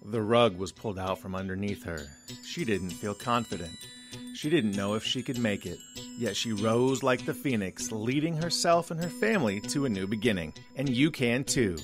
The rug was pulled out from underneath her. She didn't feel confident. She didn't know if she could make it. Yet she rose like the phoenix, leading herself and her family to a new beginning. And you can too.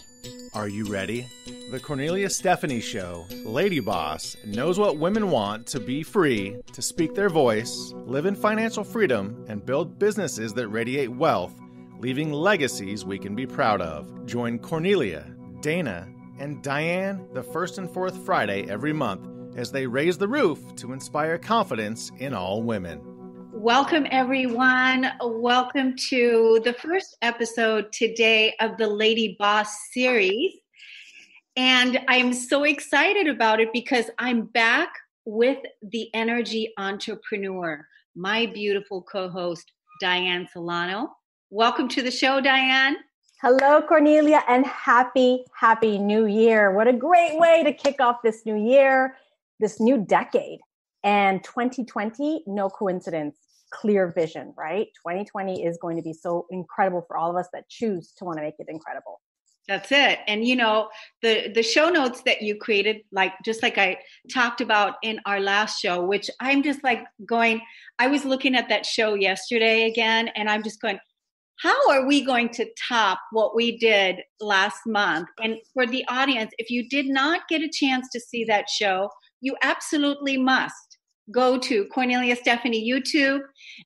Are you ready? The Cornelia Stephanie Show, Lady Boss, knows what women want to be free, to speak their voice, live in financial freedom, and build businesses that radiate wealth, leaving legacies we can be proud of. Join Cornelia, Dana, and Dianne the first and fourth Friday every month as they raise the roof to inspire confidence in all women. Welcome, everyone. Welcome to the first episode today of the Lady Boss series. And I'm so excited about it because I'm back with the energy entrepreneur, my beautiful co-host, Dianne Solano. Welcome to the show, Dianne. Hello, Cornelia, and happy New Year. What a great way to kick off this new year, this new decade. And 2020, no coincidence, clear vision, right? 2020 is going to be so incredible for all of us that choose to want to make it incredible. That's it. And you know, the show notes that you created, just like I talked about in our last show, which I'm just I was looking at that show yesterday again, and I'm just going, how are we going to top what we did last month? And for the audience, if you did not get a chance to see that show, you absolutely must go to Cornelia Stephanie YouTube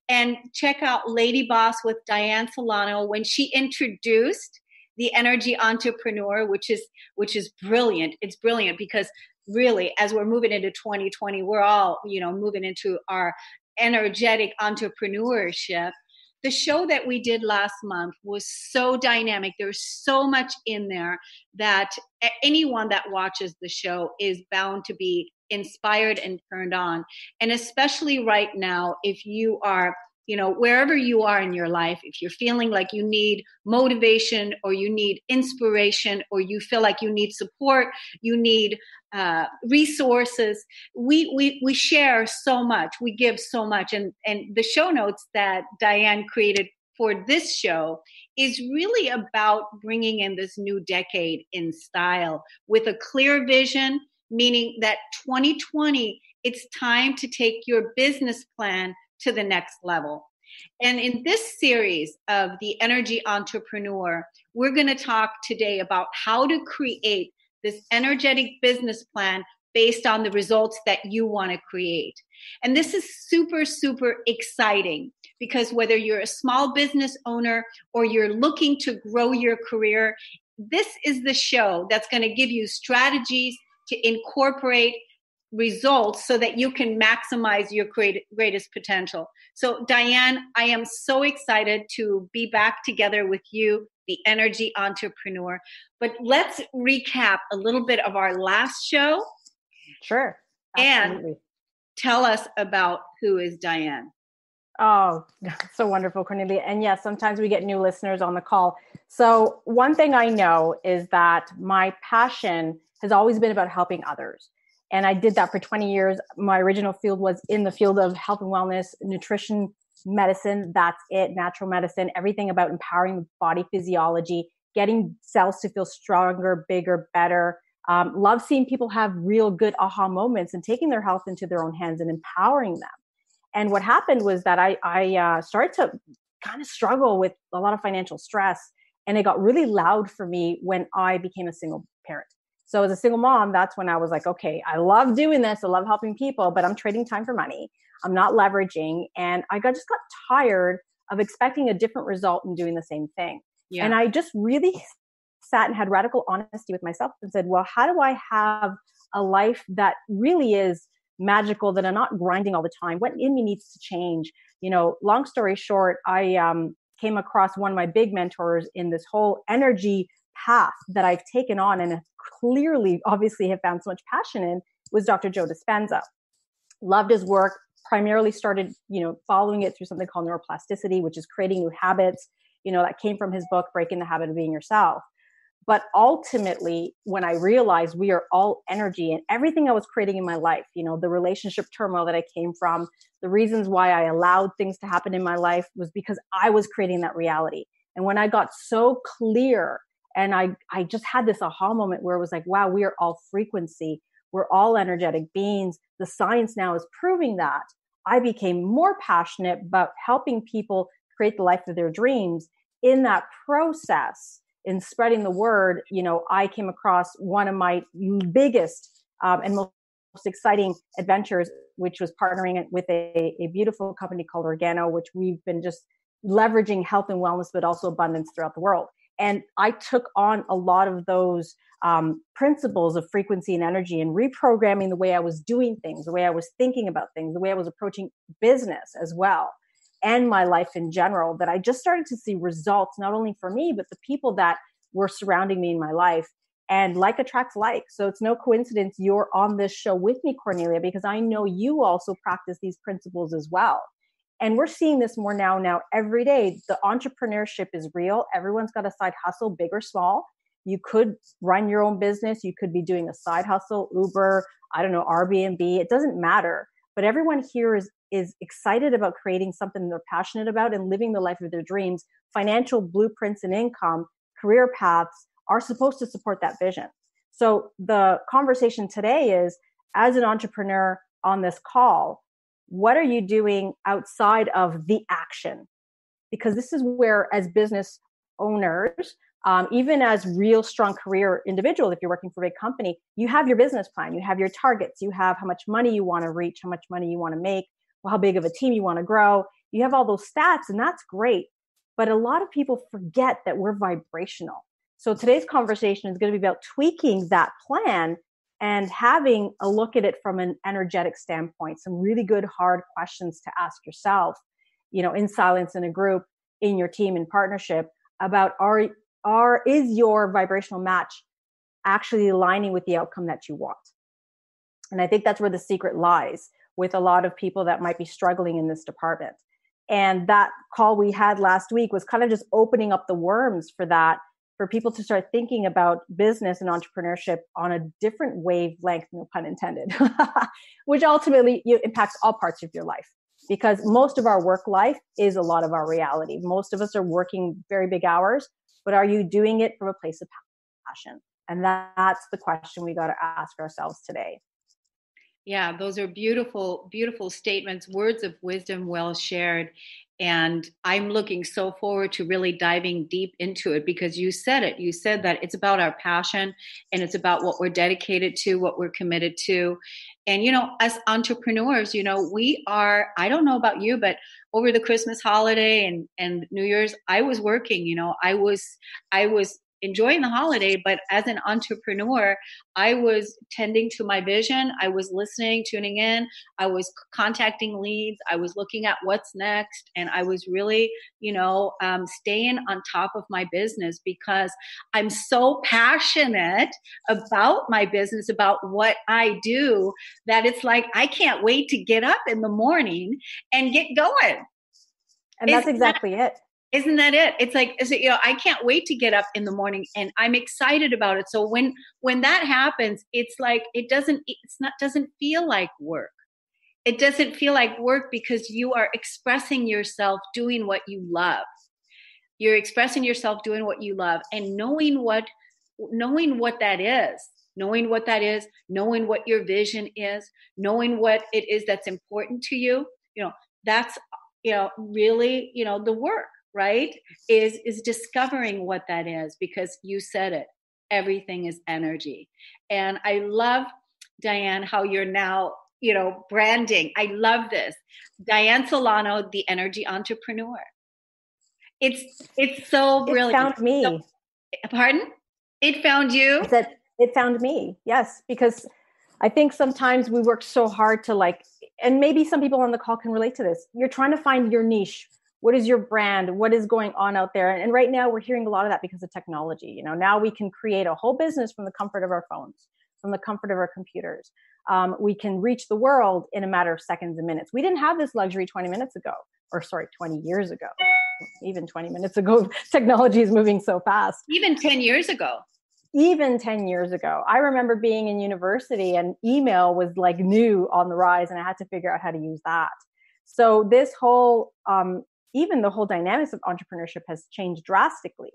and check out Lady Boss with Dianne Solano when she introduced the energy entrepreneur, which is brilliant. It's brilliant because really, as we're moving into 2020, we're all, moving into our energetic entrepreneurship. The show that we did last month was so dynamic. There's so much in there that anyone that watches the show is bound to be inspired and turned on. And especially right now, if you are, wherever you are in your life, if you're feeling like you need motivation or you need inspiration or you feel like you need support, you need resources, we share so much, we give so much. And the show notes that Dianne created for this show is really about bringing in this new decade in style with a clear vision, meaning that 2020, it's time to take your business plan to the next level. And in this series of the Energy Entrepreneur, we're going to talk today about how to create this energetic business plan based on the results that you want to create. And this is super, super exciting because whether you're a small business owner or you're looking to grow your career, this is the show that's going to give you strategies to incorporate results so that you can maximize your greatest potential. So Dianne, I am so excited to be back together with you, the Energy Entrepreneur. But let's recap a little bit of our last show. Sure. Absolutely. And tell us about who is Dianne. Oh, so wonderful, Cornelia. And yes, sometimes we get new listeners on the call. So one thing I know is that my passion has always been about helping others. And I did that for 20 years. My original field was in the field of health and wellness, nutrition, medicine. That's it. Natural medicine, everything about empowering body physiology, getting cells to feel stronger, bigger, better. Love seeing people have real good aha moments and taking their health into their own hands and empowering them. And what happened was that I started to kind of struggle with a lot of financial stress. And it got really loud for me when I became a single parent. So as a single mom, that's when I was like, okay, I love doing this. I love helping people, but I'm trading time for money. I'm not leveraging. And I just got tired of expecting a different result and doing the same thing. Yeah. And I just really sat and had radical honesty with myself and said, well, how do I have a life that really is magical, that I'm not grinding all the time? What in me needs to change? Long story short, I came across one of my big mentors in this whole energy path that I've taken on and clearly, obviously have found so much passion in, was Dr. Joe Dispenza. Loved his work, primarily started, following it through something called neuroplasticity, which is creating new habits, that came from his book, Breaking the Habit of Being Yourself. But ultimately, when I realized we are all energy and everything I was creating in my life, the relationship turmoil that I came from, the reasons why I allowed things to happen in my life was because I was creating that reality. And when I got so clear and I just had this aha moment where it was like, wow, we are all frequency. We're all energetic beings. The science now is proving that. I became more passionate about helping people create the life of their dreams. In that process, in spreading the word, I came across one of my biggest and most exciting adventures, which was partnering with a beautiful company called Organo, which we've been just leveraging health and wellness, but also abundance throughout the world. And I took on a lot of those principles of frequency and energy and reprogramming the way I was doing things, the way I was thinking about things, the way I was approaching business as well, and my life in general, that I just started to see results, not only for me, but the people that were surrounding me in my life. And like attracts like. So it's no coincidence you're on this show with me, Cornelia, because I know you also practice these principles as well. And we're seeing this more now every day. The entrepreneurship is real. Everyone's got a side hustle, big or small. You could run your own business. You could be doing a side hustle, Uber, Airbnb. It doesn't matter. But everyone here is excited about creating something they're passionate about and living the life of their dreams. Financial blueprints and income, career paths are supposed to support that vision. So the conversation today is, as an entrepreneur on this call, what are you doing outside of the action? Because this is where, as business owners, even as real strong career individual, if you're working for a big company, you have your business plan, you have your targets, you have how much money you want to reach, how much money you want to make, how big of a team you want to grow. You have all those stats, and that's great. But a lot of people forget that we're vibrational. So today's conversation is going to be about tweaking that plan and having a look at it from an energetic standpoint, some really good, hard questions to ask yourself, in silence, in a group, in your team, in partnership, about is your vibrational match actually aligning with the outcome that you want? And I think that's where the secret lies with a lot of people that might be struggling in this department. And that call we had last week was kind of just opening up the worms for that, for people to start thinking about business and entrepreneurship on a different wavelength, no pun intended, which ultimately impacts all parts of your life. Because most of our work life is a lot of our reality. Most of us are working very big hours, but are you doing it from a place of passion? And that's the question we got to ask ourselves today. Yeah, those are beautiful, beautiful statements, words of wisdom well shared. And I'm looking so forward to really diving deep into it, because you said it. You said that it's about our passion, and it's about what we're dedicated to, what we're committed to. And, as entrepreneurs, we are, I don't know about you, but over the Christmas holiday and New Year's, I was working, I was enjoying the holiday, but as an entrepreneur, I was tending to my vision. I was listening, tuning in. I was contacting leads. I was looking at what's next. And I was really, staying on top of my business, because I'm so passionate about my business, about what I do, that it's like, I can't wait to get up in the morning and get going. And that's exactly it. Isn't that it? It's like, I can't wait to get up in the morning, and I'm excited about it. So when that happens, it's like, it doesn't feel like work. It doesn't feel like work, because you are expressing yourself doing what you love. You're expressing yourself doing what you love, and knowing what that is, knowing what your vision is, knowing what it is that's important to you, that's, really, the work. Right? Is discovering what that is, because you said it, everything is energy. And I love, Dianne, how you're now, branding. I love this. Dianne Solano, the energy entrepreneur. It's so brilliant. It found me. Pardon? It found you? I said, it found me. Yes. Because I think sometimes we work so hard to and maybe some people on the call can relate to this. You're trying to find your niche. What is your brand? What is going on out there? And right now we're hearing a lot of that because of technology. Now we can create a whole business from the comfort of our phones, from the comfort of our computers. We can reach the world in a matter of seconds and minutes. We didn't have this luxury 20 years ago, even 20 minutes ago. Technology is moving so fast. Even 10 years ago. I remember being in university and email was new on the rise, and I had to figure out how to use that. So this whole, even the whole dynamics of entrepreneurship has changed drastically.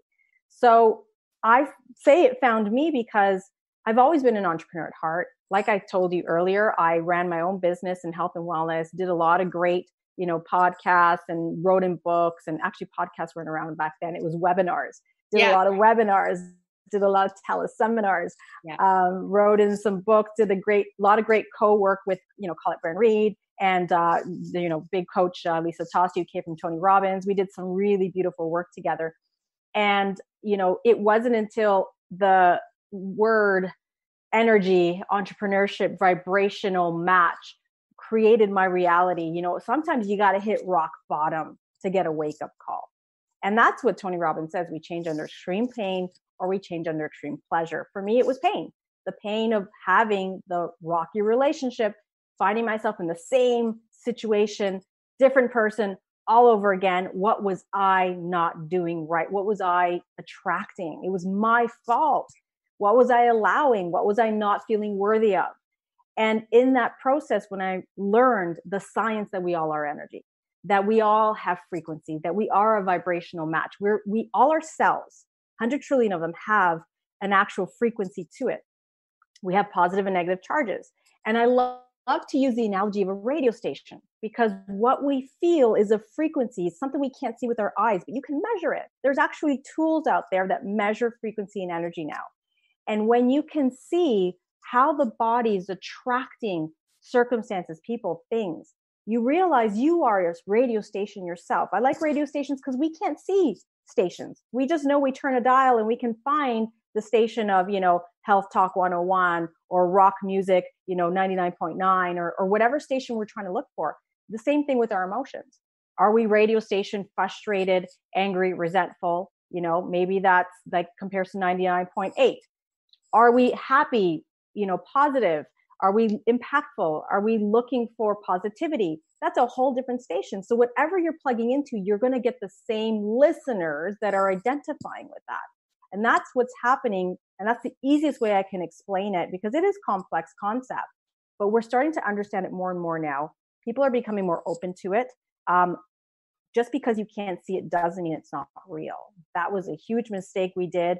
So I say it found me because I've always been an entrepreneur at heart. Like I told you earlier, I ran my own business in health and wellness, did a lot of great, podcasts and wrote in books, and actually podcasts weren't around back then. It was webinars, did a lot of webinars, did a lot of teleseminars, wrote in some books, did a lot of great co-work with, Colette Brand Reed and, big coach, Lisa Tosti, who came from Tony Robbins. We did some really beautiful work together. And, it wasn't until the word energy, entrepreneurship, vibrational match created my reality. Sometimes you got to hit rock bottom to get a wake up call. And that's what Tony Robbins says. We change under extreme pain or we change under extreme pleasure. For me, it was pain. The pain of having the rocky relationship, finding myself in the same situation, different person all over again. What was I not doing right? What was I attracting? It was my fault. What was I allowing? What was I not feeling worthy of? And in that process, when I learned the science that we all are energy, that we all have frequency, that we are a vibrational match, we all our cells, 100 trillion of them, have an actual frequency to it. We have positive and negative charges. And I love to use the analogy of a radio station, because what we feel is a frequency, something we can't see with our eyes, but you can measure it. There's actually tools out there that measure frequency and energy now. And when you can see how the body is attracting circumstances, people, things, you realize you are a radio station yourself. I like radio stations because we can't see stations. We just know we turn a dial and we can find the station of, Health Talk 101 or rock music, 99.9 or whatever station we're trying to look for. The same thing with our emotions. Are we radio station frustrated, angry, resentful? Maybe that's like compares to 99.8. Are we happy, positive? Are we impactful? Are we looking for positivity? That's a whole different station. So whatever you're plugging into, you're going to get the same listeners that are identifying with that. And that's what's happening. And that's the easiest way I can explain it, because it is a complex concept, but we're starting to understand it more and more now. People are becoming more open to it. Just because you can't see it doesn't mean it's not real. That was a huge mistake we did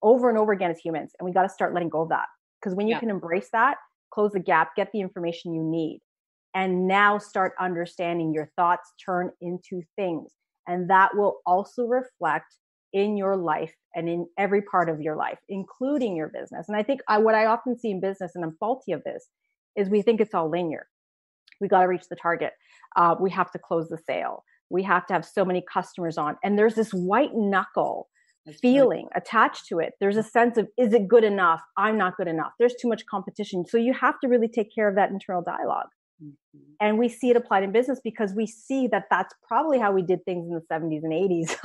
over and over again as humans. And we got to start letting go of that. Because when you can embrace that, close the gap, get the information you need, and now start understanding your thoughts turn into things. And that will also reflect in your life and in every part of your life, including your business. And I think what I often see in business, and I'm faulty of this, is we think it's all linear. We got to reach the target. We have to close the sale. We have to have so many customers on. And there's this white knuckle feeling attached to it. There's a sense of, is it good enough? I'm not good enough. There's too much competition. So you have to really take care of that internal dialogue. Mm-hmm. And we see it applied in business because we see that that's probably how we did things in the 70s and 80s.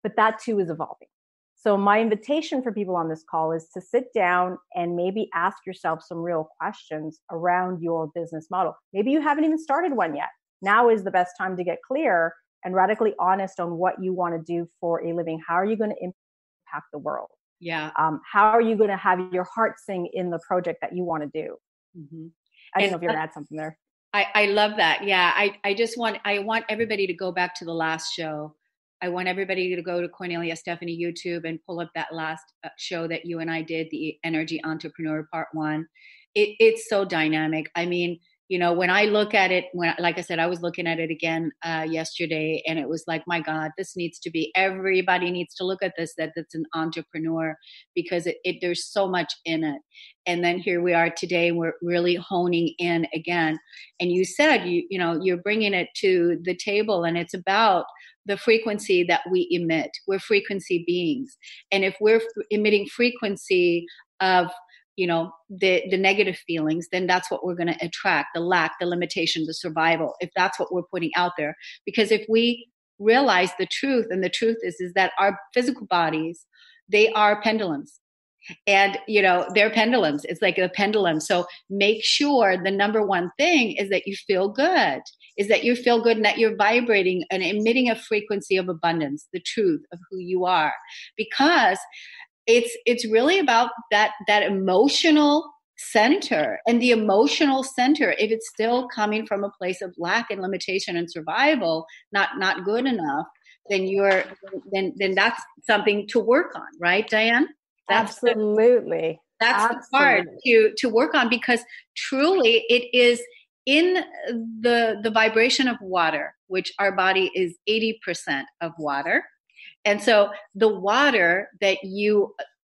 But that too is evolving. So my invitation for people on this call is to sit down and maybe ask yourself some real questions around your business model. Maybe you haven't even started one yet. Now is the best time to get clear and radically honest on what you want to do for a living. How are you going to impact the world? Yeah. How are you going to have your heart sing in the project that you want to do? Mm-hmm. I don't know if you're going to add something there. I love that. Yeah. I want everybody to go back to the last show. I want everybody to go to Cornelia Stephanie YouTube and pull up that last show that you and I did, the Energy Entrepreneur Part 1. It's so dynamic. I mean, when I look at it, like I said, I was looking at it again yesterday, and it was like, my God, everybody needs to look at this, that it's an entrepreneur, because there's so much in it. And then here we are today, we're really honing in again. And you said, you're bringing it to the table, and it's about the frequency that we emit. We're frequency beings. And if we're emitting frequency of the negative feelings, then that's what we're going to attract, the lack, the limitation, the survival, if that's what we're putting out there. Because if we realize the truth, and the truth is that our physical bodies, they are pendulums. And, they're pendulums. It's like a pendulum. So make sure the number one thing is that you feel good, and that you're vibrating and emitting a frequency of abundance, the truth of who you are. Because it's really about that emotional center, and the emotional center, if it's still coming from a place of lack and limitation and survival, not good enough, then that's something to work on, right, Dianne? Absolutely. That's the part Absolutely. to work on, because truly it is in the vibration of water, which our body is 80% of water. And so the water that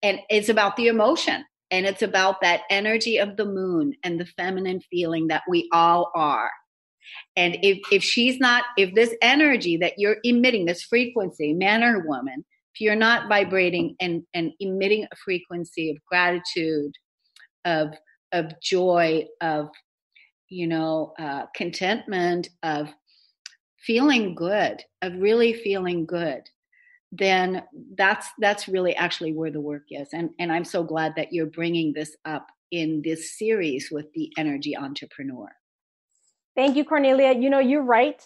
and it's about the emotion, and it's about that energy of the moon and the feminine feeling that we all are. And if this energy that you're emitting, this frequency, man or woman, if you're not vibrating and emitting a frequency of gratitude, of joy, of contentment, of feeling good, of really feeling good, then that's really actually where the work is. And I'm so glad that you're bringing this up in this series with the energy entrepreneur. Thank you, Cornelia. You're right.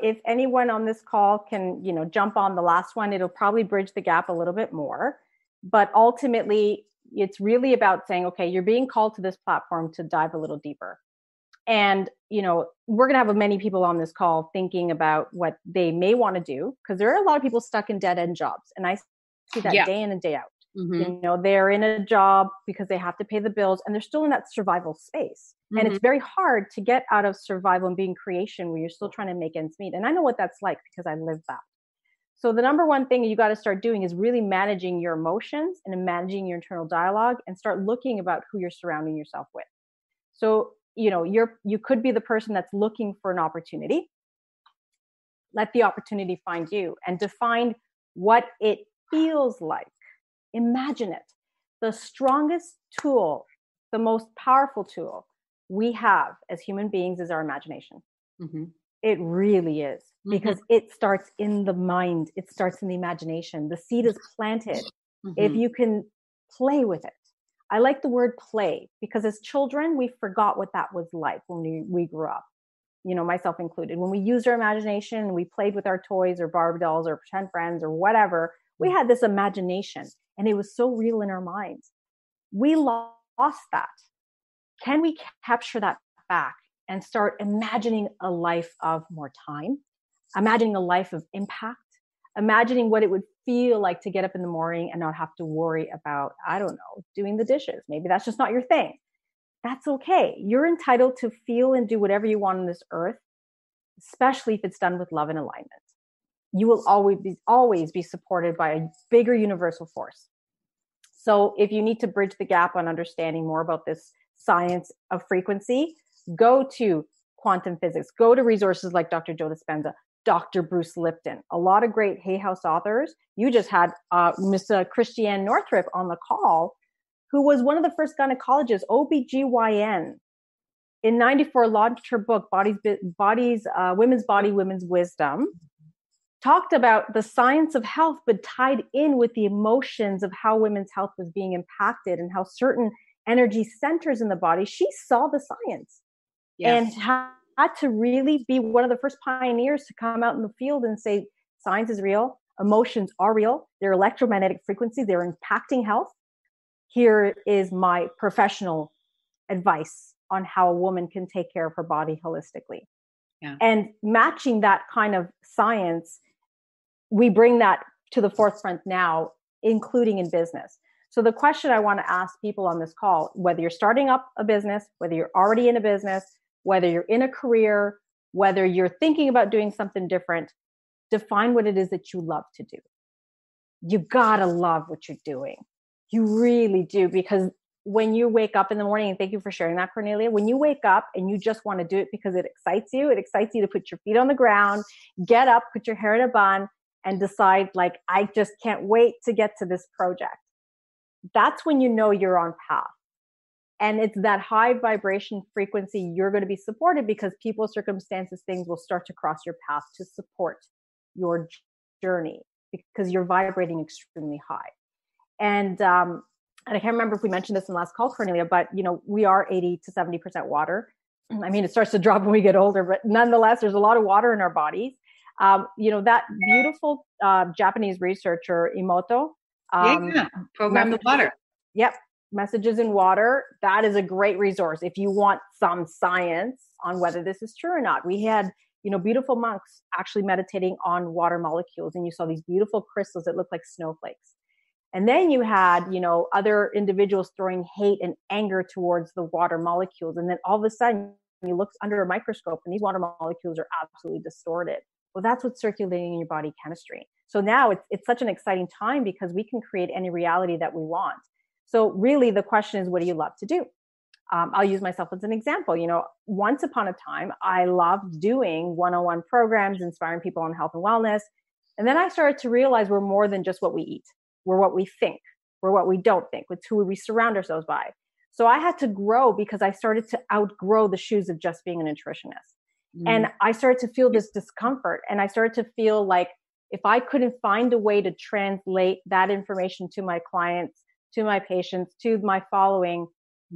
If anyone on this call can, jump on the last one, it'll probably bridge the gap a little bit more. But ultimately, it's really about saying, okay, you're being called to this platform to dive a little deeper. And, we're going to have many people on this call thinking about what they may want to do, because there are a lot of people stuck in dead end jobs. And I see that day in and day out. Mm-hmm. They're in a job because they have to pay the bills, and they're still in that survival space. Mm-hmm. And it's very hard to get out of survival and being creation when you're still trying to make ends meet. And I know what that's like because I lived that. So the number one thing you got to start doing is really managing your emotions and managing your internal dialogue, and start looking about who you're surrounding yourself with. So, you could be the person that's looking for an opportunity. Let the opportunity find you, and define what it feels like. Imagine it. The strongest tool, the most powerful tool we have as human beings is our imagination. Mm-hmm. It really is, because it starts in the mind. It starts in the imagination. The seed is planted. Mm-hmm. If you can play with it. I like the word play, because as children, we forgot what that was like when we grew up, myself included. When we used our imagination, we played with our toys or Barbie dolls or pretend friends or whatever, we had this imagination, and it was so real in our minds. We lost that. Can we capture that back and start imagining a life of more time, imagining a life of impact, imagining what it would feel like to get up in the morning and not have to worry about, I don't know, doing the dishes. Maybe that's just not your thing. That's okay. You're entitled to feel and do whatever you want on this earth, especially if it's done with love and alignment. You will always be supported by a bigger universal force. So if you need to bridge the gap on understanding more about this science of frequency, go to quantum physics, go to resources like Dr. Joe Dispenza, Dr. Bruce Lipton, a lot of great Hay House authors. You just had Miss Christiane Northrup on the call, who was one of the first gynecologists, OBGYN. In 94, launched her book, Women's Body, Women's Wisdom, talked about the science of health, but tied in with the emotions of how women's health was being impacted and how certain energy centers in the body. She saw the science and had to really be one of the first pioneers to come out in the field and say, science is real, emotions are real, they're electromagnetic frequencies, they're impacting health. Here is my professional advice on how a woman can take care of her body holistically. Yeah. And matching that kind of science, we bring that to the forefront now, including in business. So the question I want to ask people on this call, whether you're starting up a business, whether you're already in a business, whether you're in a career, whether you're thinking about doing something different, define what it is that you love to do. You gotta love what you're doing. You really do, because when you wake up in the morning, and thank you for sharing that, Cornelia, when you wake up and you just want to do it because it excites you to put your feet on the ground, get up, put your hair in a bun, and decide, like, I just can't wait to get to this project. That's when you know you're on path. And it's that high vibration frequency you're going to be supported, because people, circumstances, things will start to cross your path to support your journey, because you're vibrating extremely high. And I can't remember if we mentioned this in the last call, Cornelia, but we are 80 to 70% water. I mean, it starts to drop when we get older, but nonetheless, there's a lot of water in our bodies. That beautiful Japanese researcher, Emoto. Program the water. Yep. Messages in Water. That is a great resource if you want some science on whether this is true or not. We had, beautiful monks actually meditating on water molecules, and you saw these beautiful crystals that look like snowflakes. And then you had, other individuals throwing hate and anger towards the water molecules. And then all of a sudden you look under a microscope and these water molecules are absolutely distorted. Well, that's what's circulating in your body chemistry. So now it's such an exciting time because we can create any reality that we want. So really the question is, what do you love to do? I'll use myself as an example. Once upon a time, I loved doing one-on-one programs, inspiring people on health and wellness. And then I started to realize we're more than just what we eat. We're what we think. We're what we don't think. It's who we surround ourselves by. So I had to grow because I started to outgrow the shoes of just being a nutritionist. And I started to feel this discomfort. And I started to feel like if I couldn't find a way to translate that information to my clients, to my patients, to my following,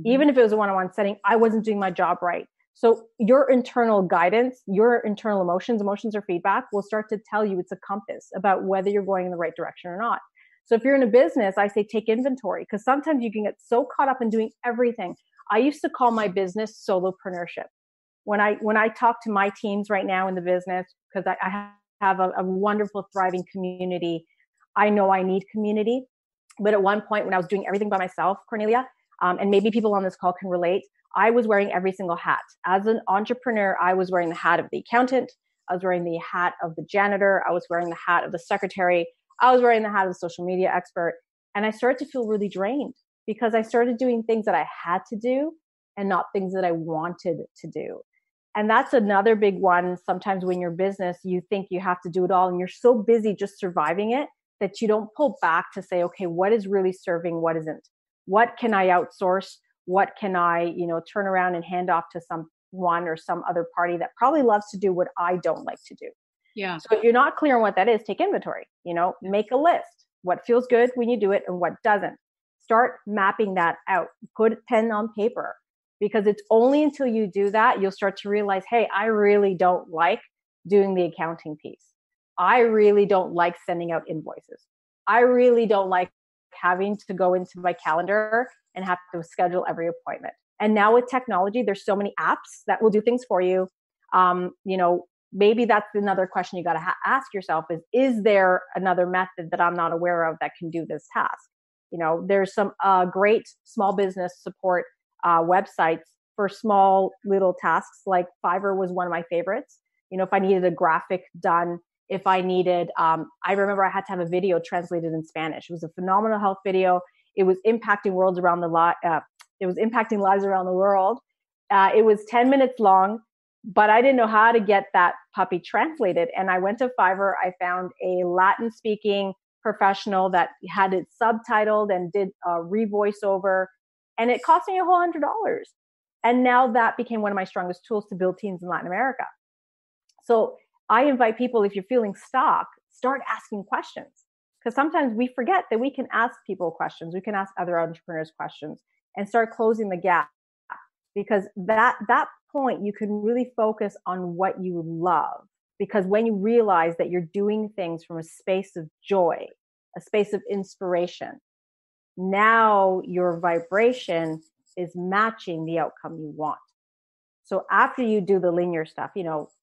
even if it was a one-on-one setting, I wasn't doing my job right. So your internal guidance, your internal emotions or feedback will start to tell you, it's a compass about whether you're going in the right direction or not. So if you're in a business, I say take inventory, because sometimes you can get so caught up in doing everything. I used to call my business solopreneurship. When I talk to my teams right now in the business, because I have a wonderful, thriving community, I know I need community. But at one point when I was doing everything by myself, Cornelia, and maybe people on this call can relate, I was wearing every single hat. As an entrepreneur, I was wearing the hat of the accountant. I was wearing the hat of the janitor. I was wearing the hat of the secretary. I was wearing the hat of the social media expert. And I started to feel really drained because I started doing things that I had to do and not things that I wanted to do. And that's another big one. Sometimes when you're business, you think you have to do it all and you're so busy just surviving it that you don't pull back to say, okay, what is really serving? What isn't? What can I outsource? What can I, turn around and hand off to someone or some other party that probably loves to do what I don't like to do? Yeah. So if you're not clear on what that is, take inventory, make a list. What feels good when you do it and what doesn't. Start mapping that out. Put pen on paper, because it's only until you do that, you'll start to realize, hey, I really don't like doing the accounting piece. I really don't like sending out invoices. I really don't like having to go into my calendar and have to schedule every appointment. And now with technology, there's so many apps that will do things for you. Maybe that's another question you got to ask yourself is there another method that I'm not aware of that can do this task? There's some great small business support websites for small little tasks. Like Fiverr was one of my favorites. If I needed a graphic done, if I needed, I remember I had to have a video translated in Spanish. It was a phenomenal health video. It was impacting it was impacting lives around the world. It was 10 minutes long, but I didn't know how to get that puppy translated. And I went to Fiverr. I found a Latin speaking professional that had it subtitled and did a revoice over. And it cost me a whole $100. And now that became one of my strongest tools to build teams in Latin America. So I invite people, if you're feeling stuck, start asking questions. Because sometimes we forget that we can ask people questions. We can ask other entrepreneurs questions and start closing the gap. Because that point, you can really focus on what you love. Because when you realize that you're doing things from a space of joy, a space of inspiration, now your vibration is matching the outcome you want. So after you do the linear stuff,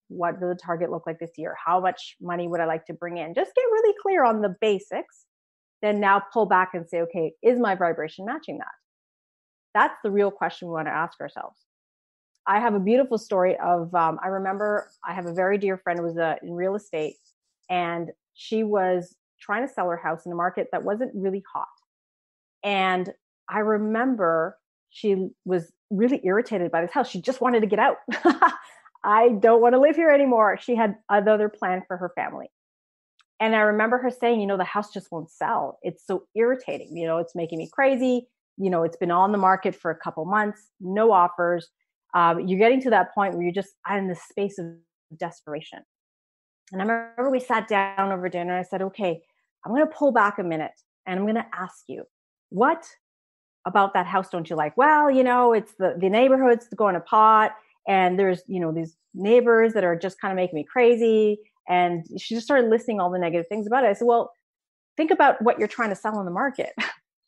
what does the target look like this year? How much money would I like to bring in? Just get really clear on the basics. Then now pull back and say, okay, is my vibration matching that? That's the real question we want to ask ourselves. I have a beautiful story of, I remember I have a very dear friend who was in real estate, and she was trying to sell her house in a market that wasn't really hot. And I remember she was really irritated by this house. She just wanted to get out. I don't want to live here anymore. She had another plan for her family. And I remember her saying, the house just won't sell. It's so irritating. It's making me crazy. It's been on the market for a couple months, no offers. You're getting to that point where you're just in this space of desperation. And I remember we sat down over dinner and I said, okay, I'm going to pull back a minute and I'm going to ask you, what about that house don't you like? Well, it's the neighborhood's going to pot. And there's, these neighbors that are just kind of making me crazy. And she just started listing all the negative things about it. I said, well, think about what you're trying to sell on the market.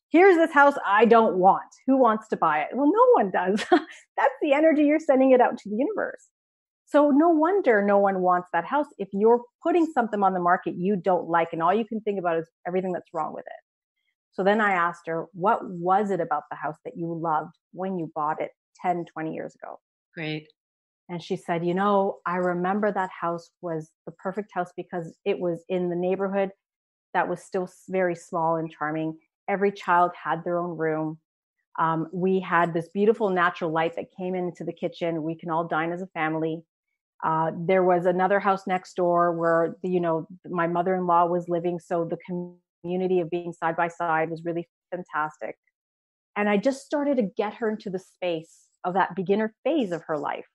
Here's this house I don't want. Who wants to buy it? Well, no one does. That's the energy you're sending it out to the universe. So no wonder no one wants that house if you're putting something on the market you don't like and all you can think about is everything that's wrong with it. So then I asked her, what was it about the house that you loved when you bought it 10, 20 years ago? Great. And she said, I remember that house was the perfect house because it was in the neighborhood that was still very small and charming. Every child had their own room. We had this beautiful natural light that came into the kitchen. We can all dine as a family. There was another house next door where, my mother-in-law was living. So the community of being side by side was really fantastic. And I just started to get her into the space of that beginner phase of her life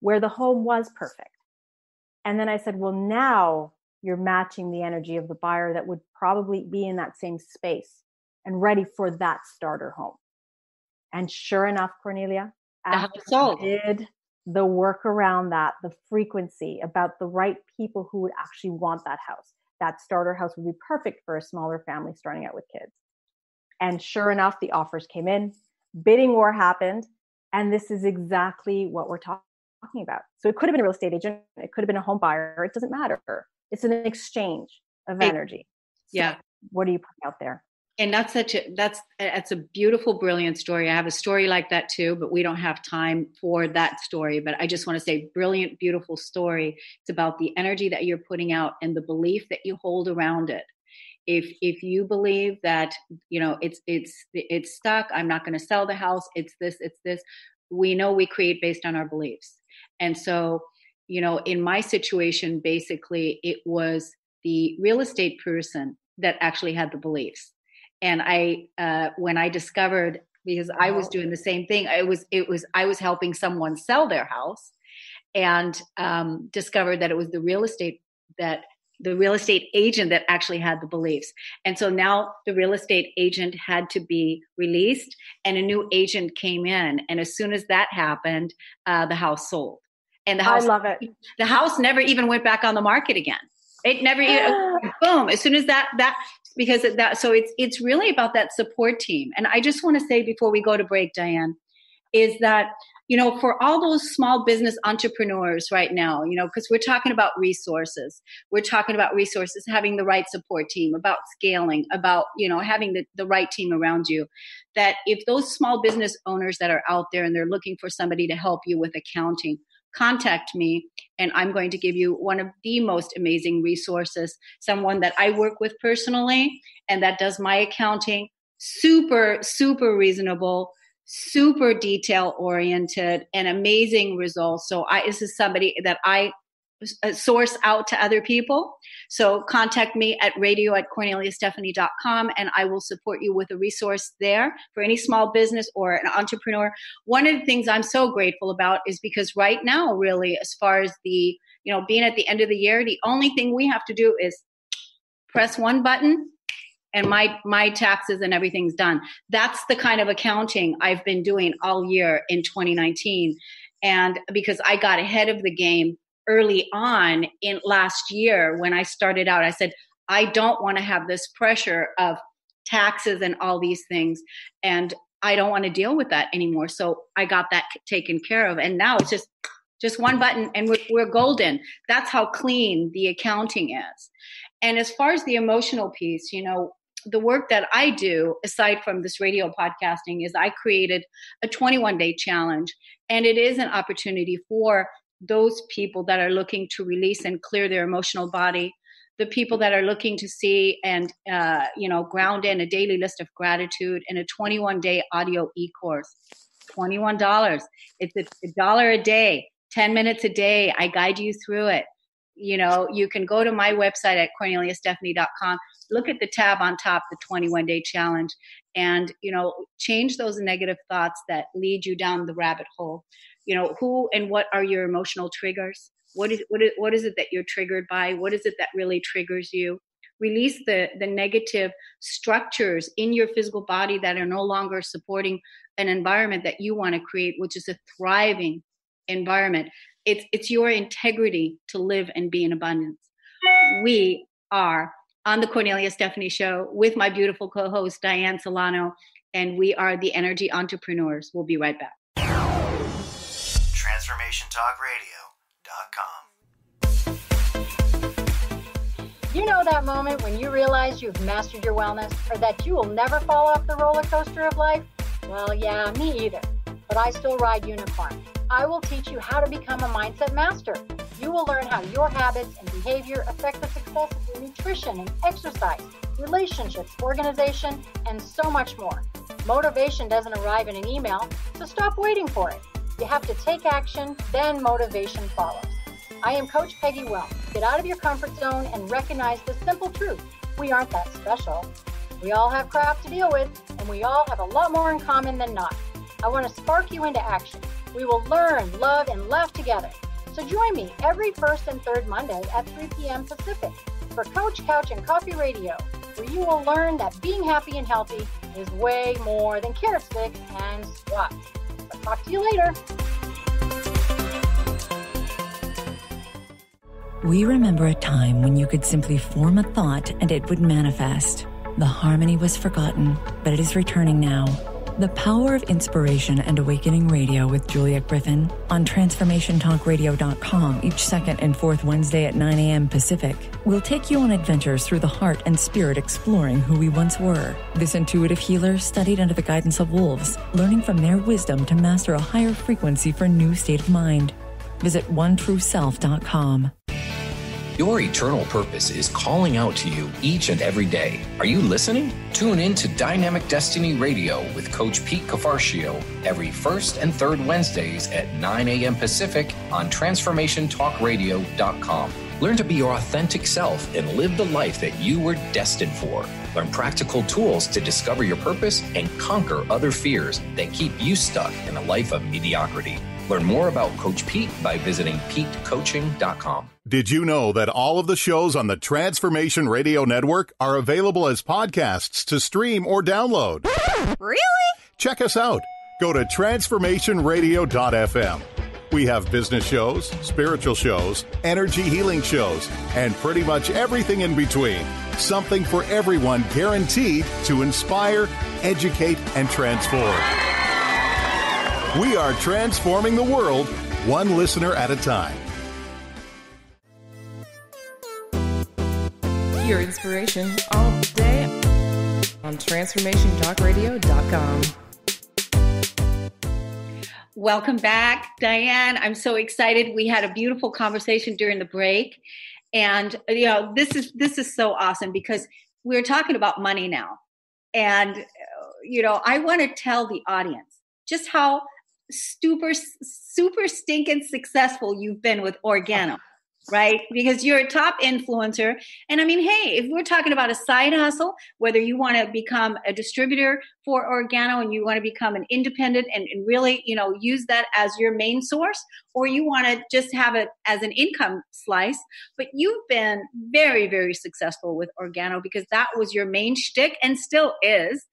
where the home was perfect. And then I said, well, now you're matching the energy of the buyer that would probably be in that same space and ready for that starter home. And sure enough, Cornelia, after I did the work around that, the frequency about the right people who would actually want that house, that starter house would be perfect for a smaller family starting out with kids. And sure enough, the offers came in, bidding war happened. And this is exactly what we're talking about. So it could have been a real estate agent. It could have been a home buyer. It doesn't matter. It's an exchange of energy. Yeah. So what are you putting out there? And that's a beautiful, brilliant story. I have a story like that too, but we don't have time for that story. But I just want to say, brilliant, beautiful story. It's about the energy that you're putting out and the belief that you hold around it. If you believe that, it's stuck, I'm not going to sell the house, it's this, we know we create based on our beliefs. And so, in my situation, basically it was the real estate person that actually had the beliefs. And when I discovered, because I was doing the same thing, I was helping someone sell their house, and discovered that it was the real estate agent that actually had the beliefs. And so now the real estate agent had to be released and a new agent came in. And as soon as that happened, the house sold. And I love it. The house never even went back on the market again. It never even, boom, as soon as so it's really about that support team. And I just want to say before we go to break, Dianne, is that, for all those small business entrepreneurs right now, because we're talking about resources, having the right support team, about scaling, about, having the right team around you, that if those small business owners that are out there and they're looking for somebody to help you with accounting, contact me, and I'm going to give you one of the most amazing resources, someone that I work with personally and that does my accounting, super, super reasonable, super detail oriented, and amazing results. So this is somebody that I source out to other people. So contact me at radio@corneliastephanie.com and I will support you with a resource there for any small business or an entrepreneur. One of the things I'm so grateful about is because right now, really, as far as the, being at the end of the year, the only thing we have to do is press one button and my taxes and everything's done. That's the kind of accounting I've been doing all year in 2019. And because I got ahead of the game early on in last year when I started out, I said, I don't want to have this pressure of taxes and all these things. And I don't want to deal with that anymore. So I got that taken care of. And now it's just one button and we're golden. That's how clean the accounting is. And as far as the emotional piece, the work that I do, aside from this radio podcasting, is I created a 21-day challenge. And it is an opportunity for those people that are looking to release and clear their emotional body, the people that are looking to see and, ground in a daily list of gratitude and a 21-day audio e-course. $21. It's $1 a day, 10 minutes a day. I guide you through it. You can go to my website at corneliastephanie.com, look at the tab on top, the 21-day challenge, and, change those negative thoughts that lead you down the rabbit hole. Who and what are your emotional triggers? What is it that you're triggered by? What is it that really triggers you? Release the negative structures in your physical body that are no longer supporting an environment that you want to create, which is a thriving environment. It's your integrity to live and be in abundance. We are on the Cornelia Stephanie Show with my beautiful co-host, Dianne Solano, and we are the Energy Entrepreneurs. We'll be right back. TransformationTalkRadio.com. You know that moment when you realize you've mastered your wellness or that you will never fall off the roller coaster of life? Well, yeah, me either. But I still ride unicorn. I will teach you how to become a mindset master. You will learn how your habits and behavior affect the success of your nutrition and exercise, relationships, organization, and so much more. Motivation doesn't arrive in an email, so stop waiting for it. You have to take action, then motivation follows. I am Coach Peggy Wells. Get out of your comfort zone and recognize the simple truth. We aren't that special. We all have crap to deal with, and we all have a lot more in common than not. I want to spark you into action. We will learn, love, and laugh together. So join me every first and third Monday at 3 p.m. Pacific for Coach Couch and Coffee Radio, where you will learn that being happy and healthy is way more than carrot sticks and squats. I'll talk to you later. We remember a time when you could simply form a thought and it would manifest. The harmony was forgotten, but it is returning now. The Power of Inspiration and Awakening Radio with Juliet Griffin on TransformationTalkRadio.com each second and fourth Wednesday at 9 a.m. Pacific will take you on adventures through the heart and spirit, exploring who we once were. This intuitive healer studied under the guidance of wolves, learning from their wisdom to master a higher frequency for a new state of mind. Visit OneTrueSelf.com. Your eternal purpose is calling out to you each and every day. Are you listening? Tune in to Dynamic Destiny Radio with Coach Pete Cafarcio every first and third Wednesdays at 9 a.m. Pacific on TransformationTalkRadio.com. Learn to be your authentic self and live the life that you were destined for. Learn practical tools to discover your purpose and conquer other fears that keep you stuck in a life of mediocrity. Learn more about Coach Pete by visiting PeteCoaching.com. Did you know that all of the shows on the Transformation Radio Network are available as podcasts to stream or download? Really? Check us out. Go to transformationradio.fm. We have business shows, spiritual shows, energy healing shows, and pretty much everything in between. Something for everyone, guaranteed to inspire, educate, and transform. We are transforming the world, one listener at a time. Your inspiration all day on TransformationTalkRadio.com. Welcome back, Dianne. I'm so excited. We had a beautiful conversation during the break. And, this is so awesome because we're talking about money now. And, I want to tell the audience just how super stinking successful you've been with Organo, right? Because you're a top influencer. And I mean, hey, if we're talking about a side hustle, whether you want to become a distributor for Organo and you want to become an independent and really, use that as your main source, or you want to just have it as an income slice, but you've been very, very successful with Organo because that was your main shtick and still is.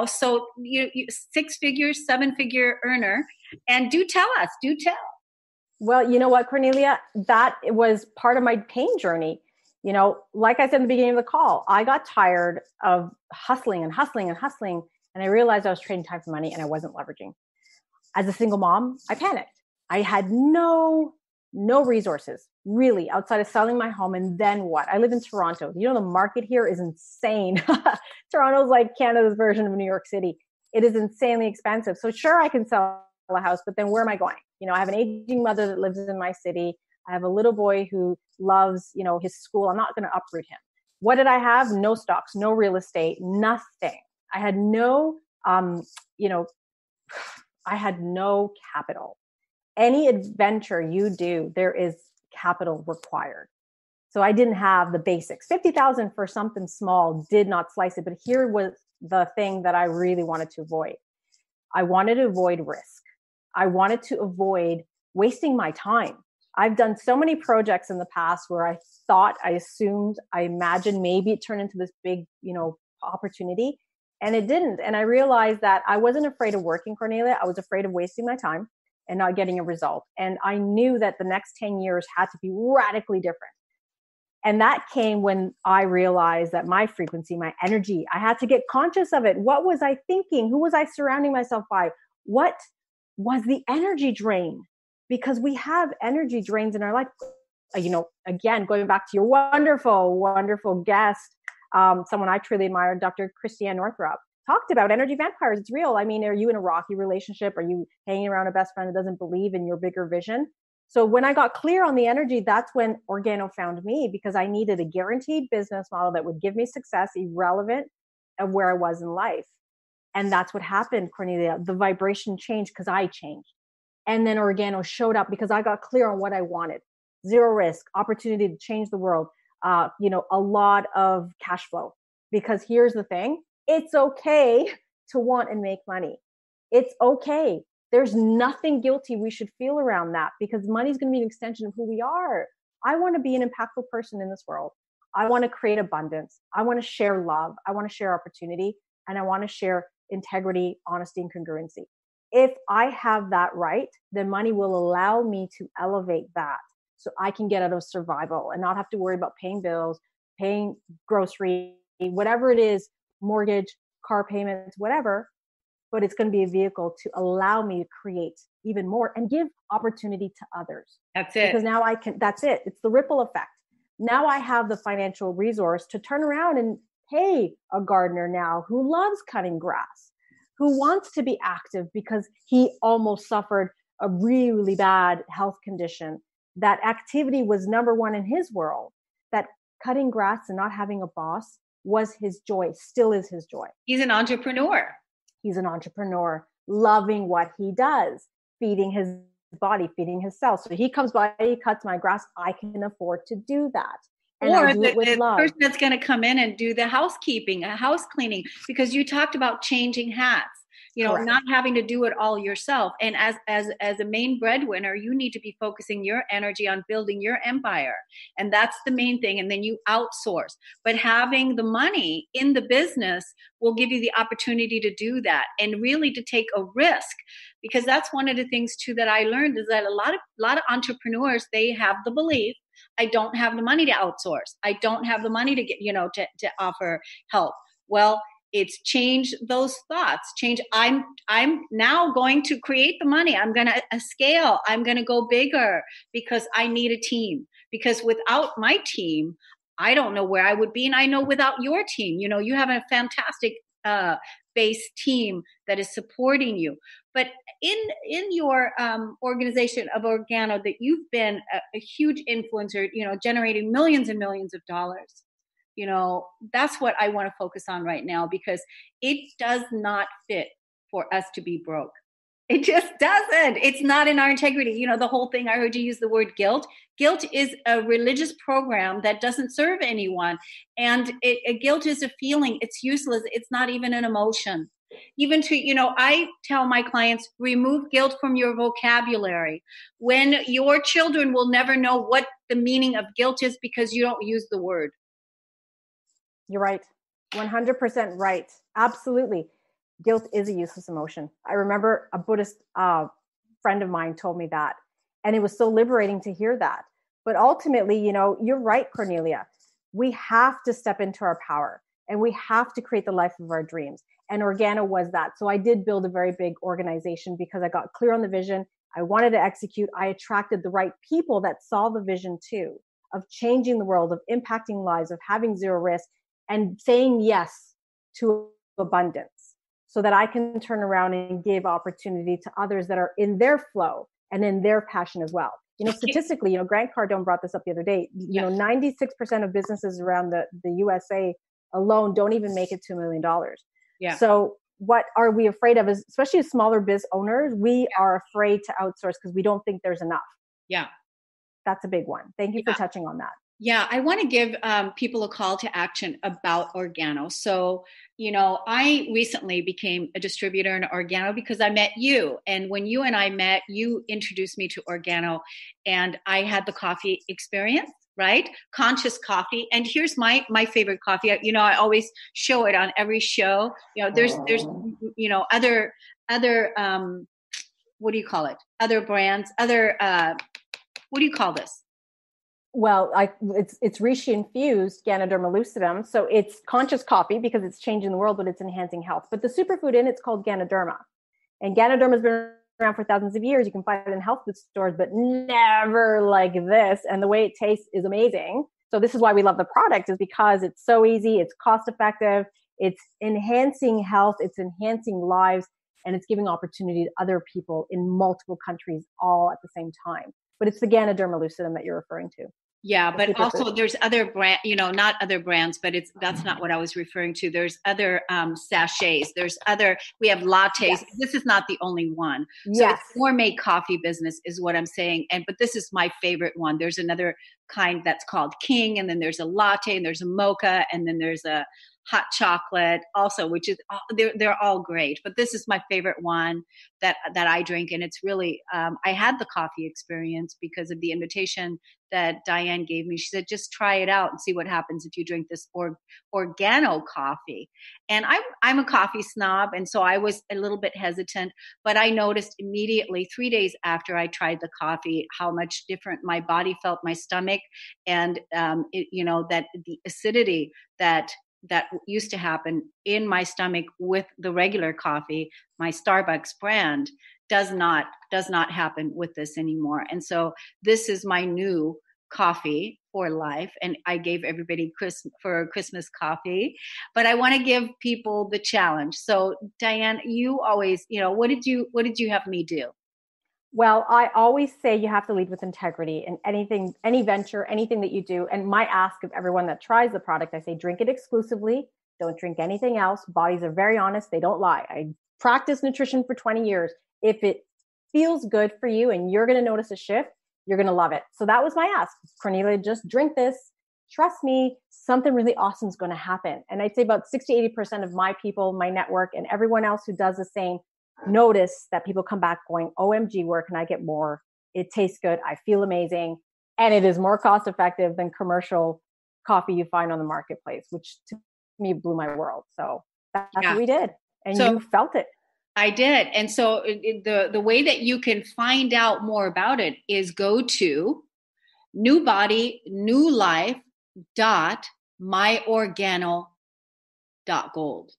So you 6-figure, 7-figure earner. And do tell. Well, you know what, Cornelia, that was part of my pain journey. Like I said in the beginning of the call, I got tired of hustling. And I realized I was trading time for money and I wasn't leveraging. As a single mom, I panicked. I had no resources really outside of selling my home. And then what? I live in Toronto. The market here is insane. Toronto's like Canada's version of New York City. It is insanely expensive. So sure, I can sell a house, but then where am I going? I have an aging mother that lives in my city. I have a little boy who loves, his school. I'm not going to uproot him. What did I have? No stocks, no real estate, nothing. I had no, I had no capital. Any adventure you do, there is capital required. So I didn't have the basics. 50,000 for something small did not slice it. But here was the thing that I really wanted to avoid. I wanted to avoid risk. I wanted to avoid wasting my time. I've done so many projects in the past where I thought, I assumed, I imagined maybe it turned into this big, opportunity, and it didn't. And I realized that I wasn't afraid of working, Cornelia. I was afraid of wasting my time and not getting a result. And I knew that the next 10 years had to be radically different. And that came when I realized that my frequency, my energy, I had to get conscious of it. What was I thinking? Who was I surrounding myself by? What was the energy drain? Because we have energy drains in our life. again, going back to your wonderful, wonderful guest, someone I truly admire, Dr. Dianne Northrup, talked about energy vampires. It's real. I mean, are you in a rocky relationship? Are you hanging around a best friend that doesn't believe in your bigger vision? So when I got clear on the energy, that's when Organo found me, because I needed a guaranteed business model that would give me success, irrelevant of where I was in life. And that's what happened, Cornelia. The vibration changed because I changed. And then Organo showed up because I got clear on what I wanted. Zero risk, opportunity to change the world, a lot of cash flow. Because here's the thing, it's okay to want and make money. It's okay. There's nothing guilty we should feel around that, because money's going to be an extension of who we are. I want to be an impactful person in this world. I want to create abundance. I want to share love. I want to share opportunity, and I want to share integrity, honesty, and congruency. If I have that right, then money will allow me to elevate that so I can get out of survival and not have to worry about paying bills, paying grocery, whatever it is, mortgage, car payments, whatever. But it's going to be a vehicle to allow me to create even more and give opportunity to others. That's it. Because now that's it. It's the ripple effect. Now I have the financial resource to turn around and pay a gardener now who loves cutting grass, who wants to be active because he almost suffered a really bad health condition. That activity was number one in his world. That cutting grass and not having a boss was his joy, still is his joy. He's an entrepreneur. He's an entrepreneur, loving what he does, feeding his body, feeding his cells. So he comes by, he cuts my grass. I can afford to do that. And or I do it with the love. person that's going to come in and do the housekeeping, house cleaning, because you talked about changing hats. Correct. Not having to do it all yourself. And as a main breadwinner, you need to be focusing your energy on building your empire. And that's the main thing. And then you outsource. But having the money in the business will give you the opportunity to do that and really to take a risk. Because that's one of the things too that I learned is that a lot of entrepreneurs, they have the belief, I don't have the money to outsource. I don't have the money to get, to offer help. Well, it's change those thoughts. Change. I'm now going to create the money. I'm going to scale. I'm going to go bigger because I need a team. Because without my team, I don't know where I would be. And I know without your team, you have a fantastic base team that is supporting you. But in your organization of Organo, that you've been a huge influencer, generating millions and millions of dollars. That's what I want to focus on right now, because it does not fit for us to be broke. It just doesn't. It's not in our integrity. The whole thing, I heard you use the word guilt. Guilt is a religious program that doesn't serve anyone. And guilt is a feeling. It's useless. It's not even an emotion. Even I tell my clients, remove guilt from your vocabulary. When your children will never know what the meaning of guilt is because you don't use the word. You're right. 100% right. Absolutely. Guilt is a useless emotion. I remember a Buddhist friend of mine told me that, and it was so liberating to hear that. But ultimately, you're right, Cornelia. We have to step into our power, and we have to create the life of our dreams. And Organo was that. So I did build a very big organization because I got clear on the vision. I wanted to execute. I attracted the right people that saw the vision too, of changing the world, of impacting lives, of having zero risk, and saying yes to abundance so that I can turn around and give opportunity to others that are in their flow and in their passion as well. Statistically, Grant Cardone brought this up the other day, 96% of businesses around the USA alone don't even make it to $1 million. Yeah. So what are we afraid of is, especially as smaller biz owners, we are afraid to outsource because we don't think there's enough. Yeah. That's a big one. Thank you for touching on that. Yeah, I want to give people a call to action about Organo. So, I recently became a distributor in Organo because I met you. And when you and I met, you introduced me to Organo, and I had the coffee experience, right? Conscious coffee. And here's my favorite coffee. I always show it on every show. There's other what do you call it? Other brands, what do you call this? Well, it's reishi infused Ganoderma lucidum. So it's conscious coffee because it's changing the world, but it's enhancing health. But the superfood in it's called Ganoderma. And Ganoderma has been around for thousands of years. You can find it in health food stores, but never like this. And the way it tastes is amazing. So this is why we love the product, is because it's so easy, it's cost effective, it's enhancing health, it's enhancing lives, and it's giving opportunity to other people in multiple countries all at the same time. But it's the Ganoderma lucidum that you're referring to. Yeah, but also there's other brand, not other brands, but that's not what I was referring to. There's other sachets. We have lattes. Yes. This is not the only one. So yes. It's gourmet coffee business is what I'm saying. But this is my favorite one. There's another kind that's called King, and then there's a latte, and there's a mocha, and then there's a hot chocolate also, which is, they're all great, but this is my favorite one that I drink. And it's really, I had the coffee experience because of the invitation that Dianne gave me. She said, just try it out and see what happens if you drink this organo coffee. And I'm a coffee snob. And so I was a little bit hesitant, but I noticed immediately 3 days after I tried the coffee, how much different my body felt, my stomach, and, that the acidity that used to happen in my stomach with the regular coffee, my Starbucks brand, does not happen with this anymore. And so this is my new coffee for life. And I gave everybody Christmas coffee, but I want to give people the challenge. So Dianne, you always, what did you have me do? Well, I always say you have to lead with integrity in anything, any venture, anything that you do. And my ask of everyone that tries the product, I say, drink it exclusively. Don't drink anything else. Bodies are very honest. They don't lie. I practiced nutrition for 20 years. If it feels good for you and you're going to notice a shift, you're going to love it. So that was my ask. Cornelia, just drink this. Trust me, something really awesome is going to happen. And I'd say about 60, 80% of my people, my network, and everyone else who does the same, notice that people come back going, OMG, where can I get more? It tastes good. I feel amazing. And it is more cost effective than commercial coffee you find on the marketplace, which to me blew my world. So that's what we did. And so, you felt it. I did. And so the way that you can find out more about it is go to newbodynewlife.myorgano.gold.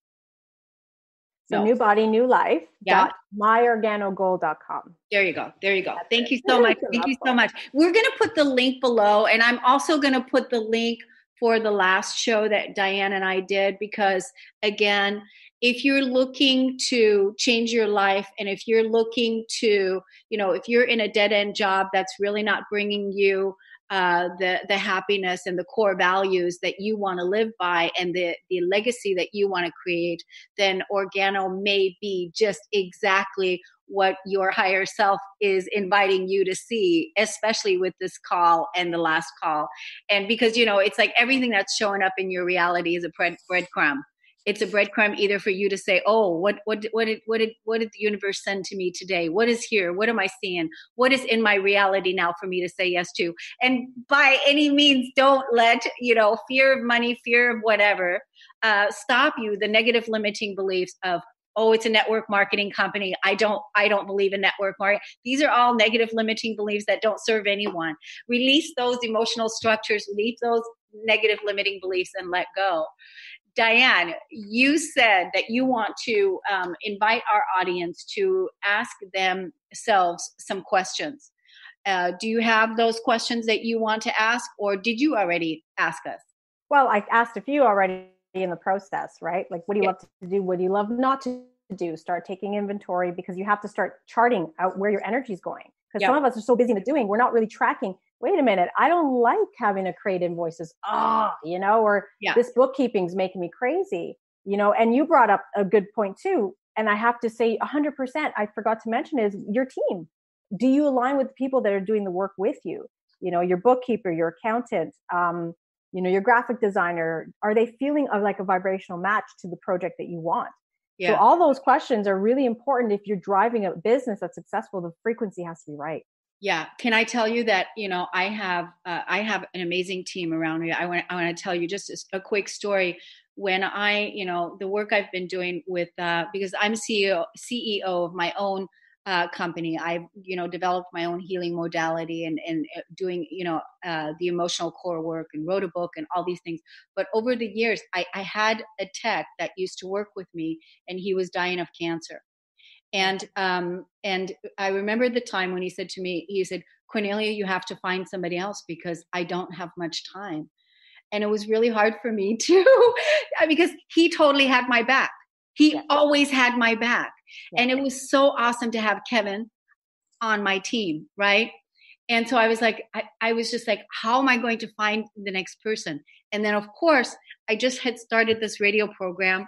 So new body, new life. Yeah. myorganogold.com. There you go. Thank you so much. Thank you so much. We're going to put the link below, and I'm also going to put the link for the last show that Dianne and I did, because again, if you're looking to change your life, and if you're looking to, if you're in a dead end job that's really not bringing you the happiness and the core values that you want to live by, and the legacy that you want to create, then Organo may be just exactly what your higher self is inviting you to see, especially with this call and the last call. And because, it's like everything that's showing up in your reality is a breadcrumb. It's a breadcrumb either for you to say, oh, what did the universe send to me today? What is here? What am I seeing? What is in my reality now for me to say yes to? And by any means, don't let, fear of money, fear of whatever, stop you. The negative limiting beliefs of, oh, it's a network marketing company. I don't believe in network marketing. These are all negative limiting beliefs that don't serve anyone. Release those emotional structures, leave those negative limiting beliefs, and let go. Dianne, you said that you want to invite our audience to ask themselves some questions. Do you have those questions that you want to ask, or did you already ask us? Well, I asked a few already in the process, right? Like, what do you love to do? What do you love not to do? Start taking inventory, because you have to start charting out where your energy is going. Because some of us are so busy in the doing, we're not really tracking. Wait a minute, I don't like having to create invoices. This bookkeeping's making me crazy, and you brought up a good point too. And I have to say 100%, I forgot to mention, is your team. Do you align with the people that are doing the work with you? Your bookkeeper, your accountant, your graphic designer. Are they feeling like a vibrational match to the project that you want? Yeah. So all those questions are really important. If you're driving a business that's successful, the frequency has to be right. Yeah. Can I tell you that, I have an amazing team around me. I want to tell you just a quick story. When the work I've been doing with, because I'm CEO of my own company, I've, developed my own healing modality and doing, the emotional core work, and wrote a book and all these things. But over the years, I had a tech that used to work with me, and he was dying of cancer. And I remember the time when he said to me, he said, Cornelia, you have to find somebody else because I don't have much time. And it was really hard for me too, because he totally had my back. He always had my back. And it was so awesome to have Kevin on my team, right? And so I was like, I was just like, how am I going to find the next person? And then, of course, I just had started this radio program.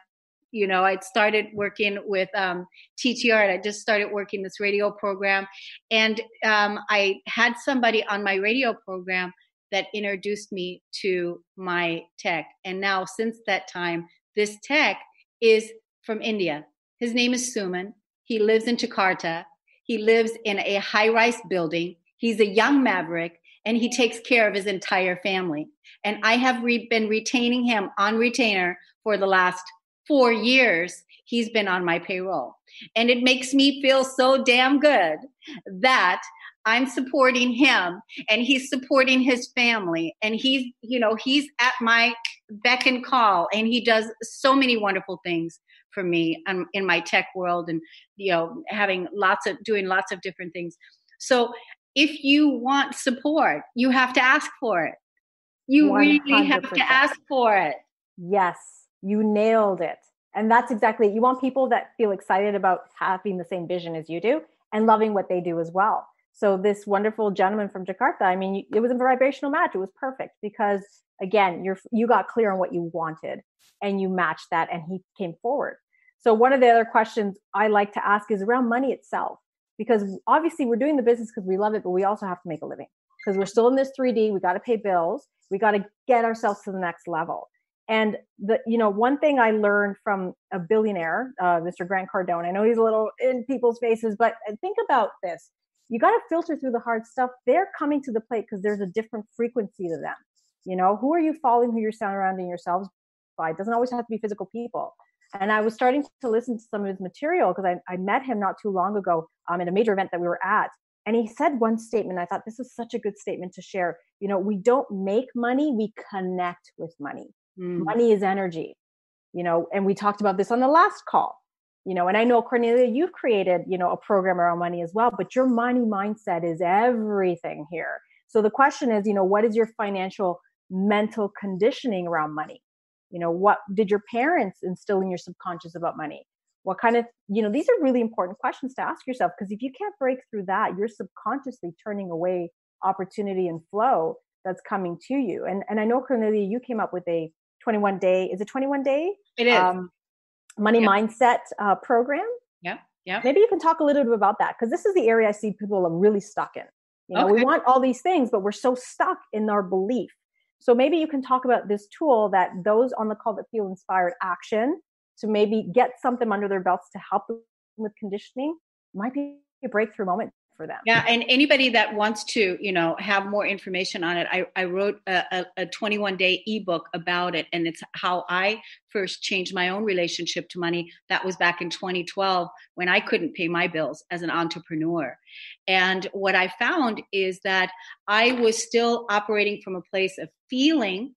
I'd started working with TTR, and I just started working this radio program. And I had somebody on my radio program that introduced me to my tech. And now, since that time, this tech is from India. His name is Suman. He lives in Jakarta. He lives in a high-rise building. He's a young maverick, and he takes care of his entire family. And I have been retaining him on retainer for the last 4 years. He's been on my payroll. And it makes me feel so damn good that I'm supporting him and he's supporting his family. And he's at my beck and call, and he does so many wonderful things for me in my tech world, and doing lots of different things. So if you want support, you have to ask for it. You 100%. Really have to ask for it. Yes, you nailed it. And that's exactly it. You want people that feel excited about having the same vision as you do and loving what they do as well. So this wonderful gentleman from Jakarta, I mean, it was a vibrational match. It was perfect because, again, you got clear on what you wanted and you matched that, and he came forward. So one of the other questions I like to ask is around money itself, because obviously we're doing the business because we love it, but we also have to make a living because we're still in this 3D. We got to pay bills. We got to get ourselves to the next level. And one thing I learned from a billionaire, Mr. Grant Cardone, I know he's a little in people's faces, but think about this. You got to filter through the hard stuff. They're coming to the plate because there's a different frequency to them. Who are you following, who you're surrounding yourselves by? It doesn't always have to be physical people. And I was starting to listen to some of his material because I met him not too long ago at a major event that we were at. And he said one statement. I thought this is such a good statement to share. We don't make money, we connect with money. Money is energy, and we talked about this on the last call, and I know, Cornelia, you've created, a program around money as well, but your money mindset is everything here. So the question is, what is your financial mental conditioning around money? What did your parents instill in your subconscious about money? What kind of, these are really important questions to ask yourself, because if you can't break through that, you're subconsciously turning away opportunity and flow that's coming to you. And I know, Cornelia, you came up with a 21-day, is it 21 day? It is. Money mindset program. Yeah. Yeah. Maybe you can talk a little bit about that, because this is the area I see people are really stuck in. We want all these things, but we're so stuck in our belief. So maybe you can talk about this tool that those on the call that feel inspired action to maybe get something under their belts to help them with conditioning might be a breakthrough moment for them. Yeah. And anybody that wants to, have more information on it, I wrote a 21-day ebook about it. And it's how I first changed my own relationship to money. That was back in 2012 when I couldn't pay my bills as an entrepreneur. And what I found is that I was still operating from a place of feeling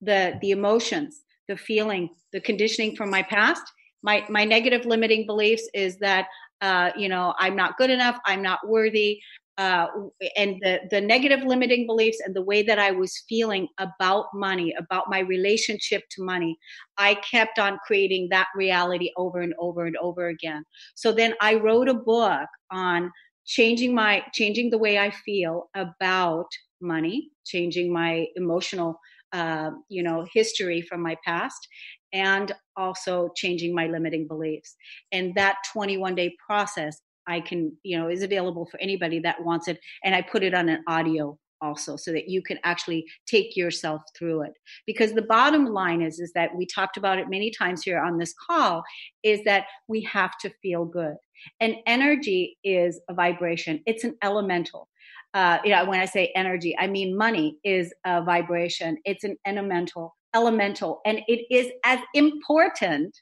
the emotions, the feeling, the conditioning from my past. My negative limiting beliefs is that I'm not good enough, I'm not worthy, and the negative limiting beliefs and the way that I was feeling about money, about my relationship to money, I kept on creating that reality over and over and over again. So then I wrote a book on changing the way I feel about money, changing my emotional history from my past, and also changing my limiting beliefs. And that 21-day process I can, is available for anybody that wants it. And I put it on an audio also so that you can actually take yourself through it. Because the bottom line is that we talked about it many times here on this call, is that we have to feel good. And energy is a vibration. It's an elemental. When I say energy, I mean money is a vibration. It's an elemental, and it is as important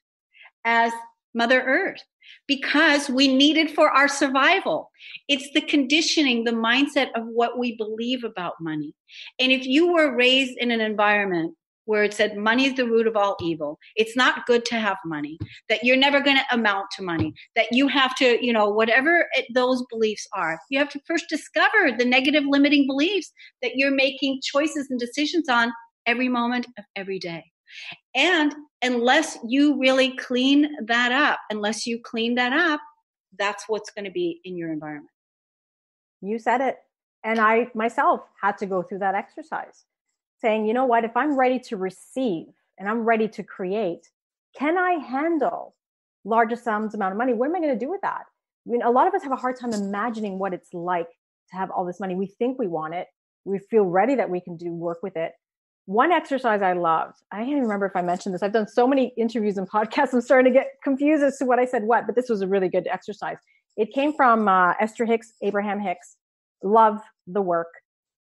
as Mother Earth because we need it for our survival. It's the conditioning, the mindset of what we believe about money. And if you were raised in an environment where it said money is the root of all evil. It's not good to have money, that you're never going to amount to money, that you have to, whatever those beliefs are, you have to first discover the negative limiting beliefs that you're making choices and decisions on every moment of every day. And unless you really clean that up, that's what's going to be in your environment. You said it. And I myself had to go through that exercise, saying, you know what, if I'm ready to receive and I'm ready to create, can I handle larger sums amount of money? What am I going to do with that? I mean, a lot of us have a hard time imagining what it's like to have all this money. We think we want it. We feel ready that we can do work with it. One exercise I loved, I can't even remember if I mentioned this. I've done so many interviews and podcasts. I'm starting to get confused as to what I said what, but this was a really good exercise. It came from Esther Hicks, Abraham Hicks. Love the work.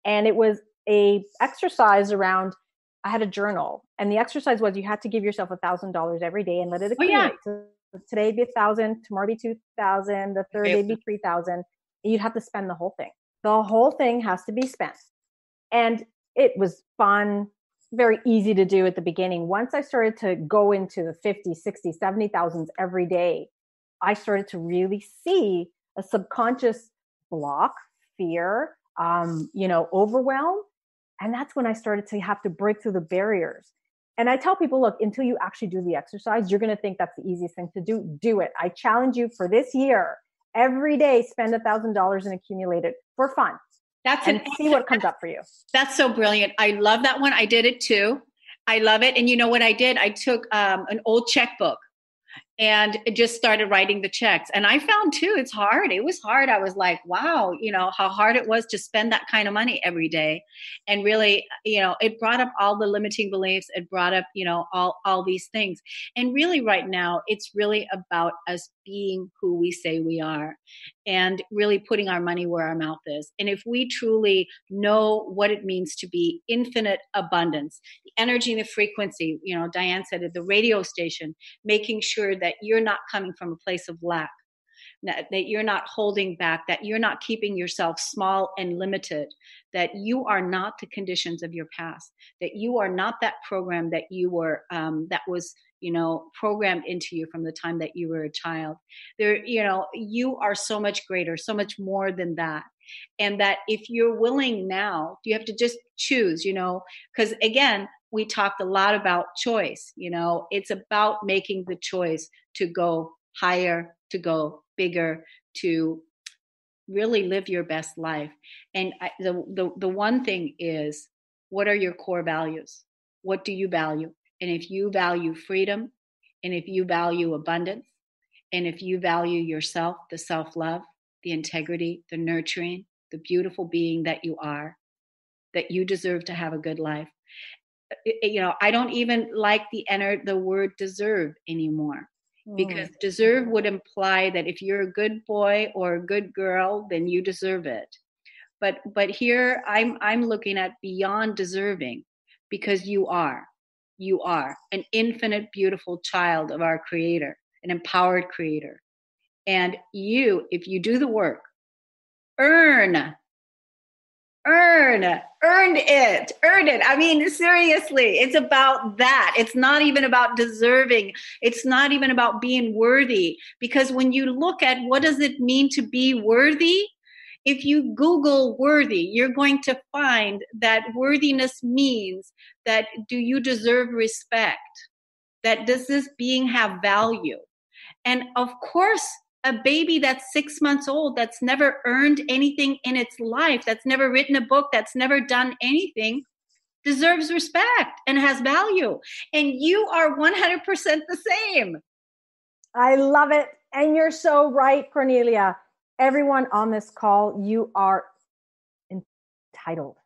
And it was a exercise around, I had a journal, and the exercise was you had to give yourself $1,000 every day and let it accumulate. So today it'd be 1,000, tomorrow it'd be 2,000, the third day it'd be 3,000. You'd have to spend the whole thing. The whole thing has to be spent. And it was fun, very easy to do at the beginning. Once I started to go into the 50, 60, 70,000s every day, I started to really see a subconscious block, fear, overwhelm. And that's when I started to have to break through the barriers. And I tell people, look, until you actually do the exercise, you're going to think that's the easiest thing to do. Do it. I challenge you for this year, every day, spend $1,000 and accumulate it for fun. See what comes up for you. That's so brilliant. I love that one. I did it too. I love it. And you know what I did? I took an old checkbook and just started writing the checks. And I found too, it's hard. It was hard. I was like, wow, how hard it was to spend that kind of money every day. And really, it brought up all the limiting beliefs. It brought up, all these things. And really right now, it's really about us being who we say we are and really putting our money where our mouth is. And if we truly know what it means to be infinite abundance, the energy and the frequency, Dianne said at the radio station, making sure that you're not coming from a place of lack, that you're not holding back, that you're not keeping yourself small and limited, that you are not the conditions of your past, that you are not that program that you were, that was, programmed into you from the time that you were a child. You are so much greater, so much more than that. And that if you're willing now, you have to just choose, because again, we talked a lot about choice. It's about making the choice to go higher, to go bigger, to really live your best life. And the one thing is, what are your core values? What do you value? And if you value freedom, and if you value abundance, and if you value yourself, the self-love, the integrity, the nurturing, the beautiful being that you are, that you deserve to have a good life. I don't even like the word deserve anymore, because deserve would imply that if you're a good boy or a good girl, then you deserve it. But here I'm looking at beyond deserving, because you are an infinite, beautiful child of our Creator, an empowered Creator. And if you do the work, earn it. I mean, seriously, it's about that. It's not even about deserving. It's not even about being worthy, because when you look at what does it mean to be worthy, if you Google worthy, you're going to find that worthiness means that do you deserve respect? That does this being have value? And of course, a baby that's 6 months old, that's never earned anything in its life, that's never written a book, that's never done anything, deserves respect and has value. And you are 100% the same. I love it. And you're so right, Cornelia. Everyone on this call, you are entitled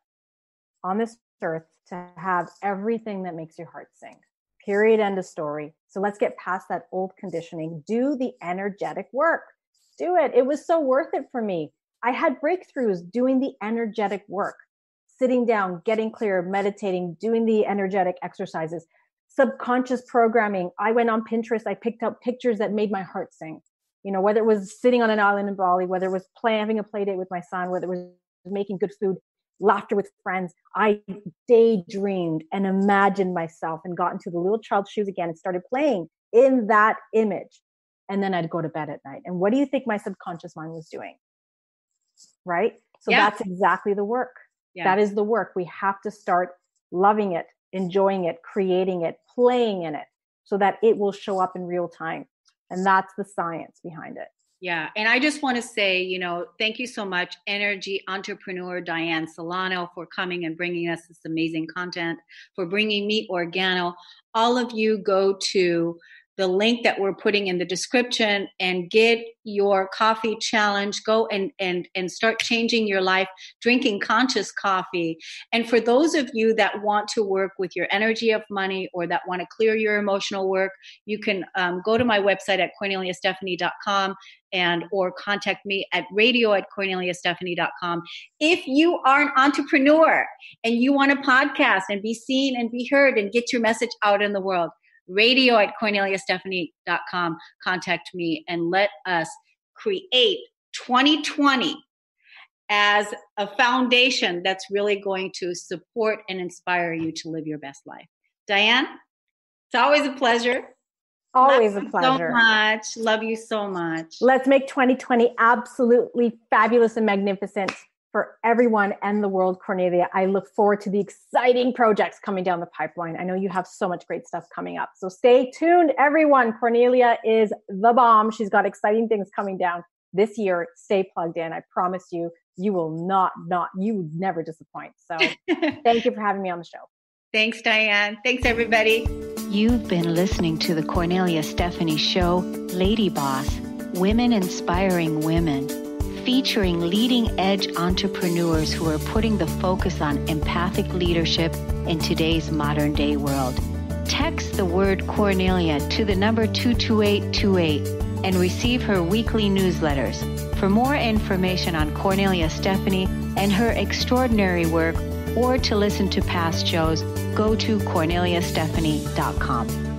on this earth to have everything that makes your heart sing. Period. End of story. So let's get past that old conditioning. Do the energetic work. Do it. It was so worth it for me. I had breakthroughs doing the energetic work, sitting down, getting clear, meditating, doing the energetic exercises, subconscious programming. I went on Pinterest. I picked up pictures that made my heart sing. Whether it was sitting on an island in Bali, whether it was having a play date with my son, whether it was making good food, laughter with friends. I daydreamed and imagined myself and got into the little child's shoes again and started playing in that image. And then I'd go to bed at night. And what do you think my subconscious mind was doing? Right? So that's exactly the work. Yeah. That is the work. We have to start loving it, enjoying it, creating it, playing in it so that it will show up in real time. And that's the science behind it. Yeah. And I just want to say, thank you so much, energy entrepreneur Dianne Solano, for coming and bringing us this amazing content, for bringing me Organo. All of you go to the link that we're putting in the description and get your coffee challenge. Go and start changing your life, drinking conscious coffee. And for those of you that want to work with your energy of money or that want to clear your emotional work, you can go to my website at corneliastephanie.com or contact me at radio@corneliastephanie.com. If you are an entrepreneur and you want to podcast and be seen and be heard and get your message out in the world, radio@corneliastephanie.com. Contact me and let us create 2020 as a foundation that's really going to support and inspire you to live your best life. Dianne, it's always a pleasure. Always a pleasure. So much. Love you so much. Let's make 2020 absolutely fabulous and magnificent for everyone and the world, Cornelia. I look forward to the exciting projects coming down the pipeline. I know you have so much great stuff coming up. So stay tuned, everyone. Cornelia is the bomb. She's got exciting things coming down this year. Stay plugged in. I promise you, you will you would never disappoint. So thank you for having me on the show. Thanks, Dianne. Thanks, everybody. You've been listening to the Cornelia Stephanie Show, Lady Boss, Women Inspiring Women, featuring leading-edge entrepreneurs who are putting the focus on empathic leadership in today's modern-day world. Text the word Cornelia to the number 22828 and receive her weekly newsletters. For more information on Cornelia Stephanie and her extraordinary work, or to listen to past shows, go to corneliastephanie.com.